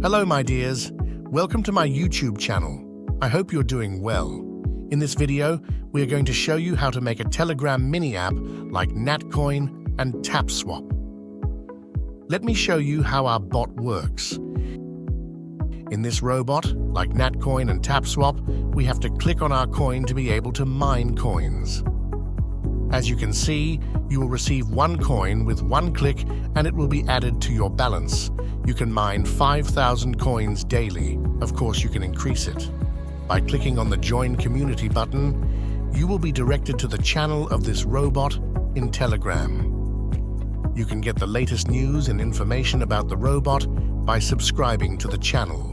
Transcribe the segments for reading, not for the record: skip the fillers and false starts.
Hello, my dears. Welcome to my YouTube channel. I hope you're doing well. In this video, we are going to show you how to make a Telegram mini app like Notcoin and Tapswap. Let me show you how our bot works. In this robot, like Notcoin and Tapswap, we have to click on our coin to be able to mine coins. As you can see, you will receive one coin with one click and it will be added to your balance. You can mine 5,000 coins daily. Of course, you can increase it. By clicking on the Join Community button, you will be directed to the channel of this robot in Telegram. You can get the latest news and information about the robot by subscribing to the channel.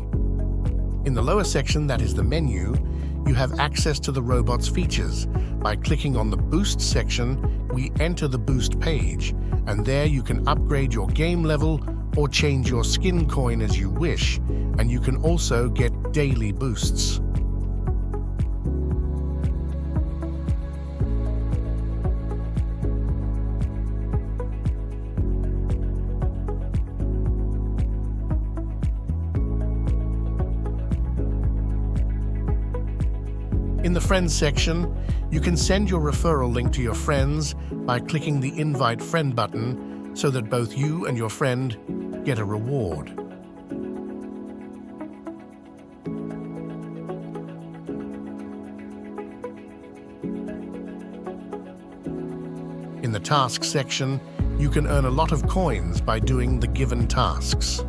In the lower section, that is the menu, you have access to the robot's features. By clicking on the Boost section, we enter the Boost page, and there you can upgrade your game level or change your skin coin as you wish, and you can also get daily boosts. In the Friends section, you can send your referral link to your friends by clicking the Invite Friend button so that both you and your friend get a reward. In the Tasks section, you can earn a lot of coins by doing the given tasks.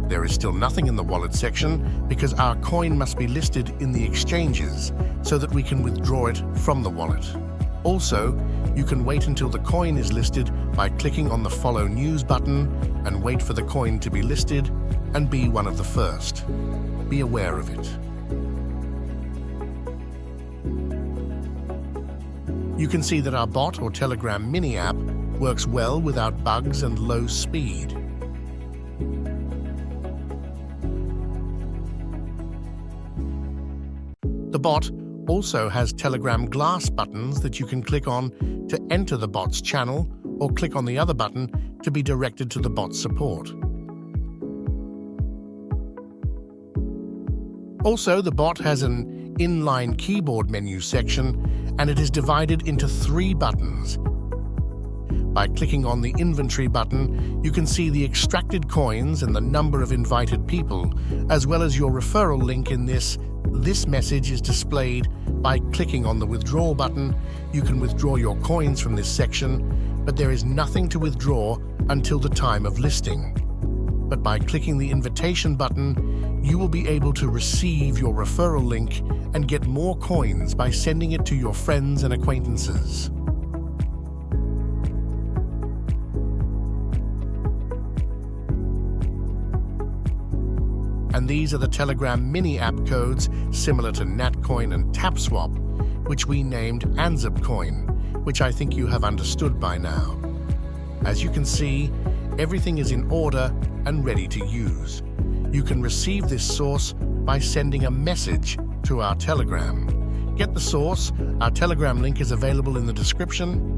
There is still nothing in the wallet section because our coin must be listed in the exchanges so that we can withdraw it from the wallet. Also, you can wait until the coin is listed by clicking on the Follow News button and wait for the coin to be listed and be one of the first. Be aware of it. You can see that our bot or Telegram mini app works well without bugs and low speed. The bot also has Telegram glass buttons that you can click on to enter the bot's channel or click on the other button to be directed to the bot's support. Also, the bot has an inline keyboard menu section and it is divided into 3 buttons. By clicking on the Inventory button, you can see the extracted coins and the number of invited people, as well as your referral link in this. This message is displayed by clicking on the Withdraw button. You can withdraw your coins from this section, but there is nothing to withdraw until the time of listing. But by clicking the Invitation button, you will be able to receive your referral link and get more coins by sending it to your friends and acquaintances. And these are the Telegram mini app codes similar to Notcoin and Tapswap, which we named Anzipcoin, which I think you have understood by now. As you can see, everything is in order and ready to use. You can receive this source by sending a message to our Telegram. Get the source. Our Telegram link is available in the description.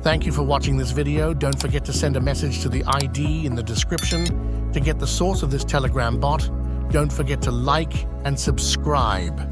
Thank you for watching this video. Don't forget to send a message to the ID in the description to get the source of this Telegram bot. Don't forget to like and subscribe.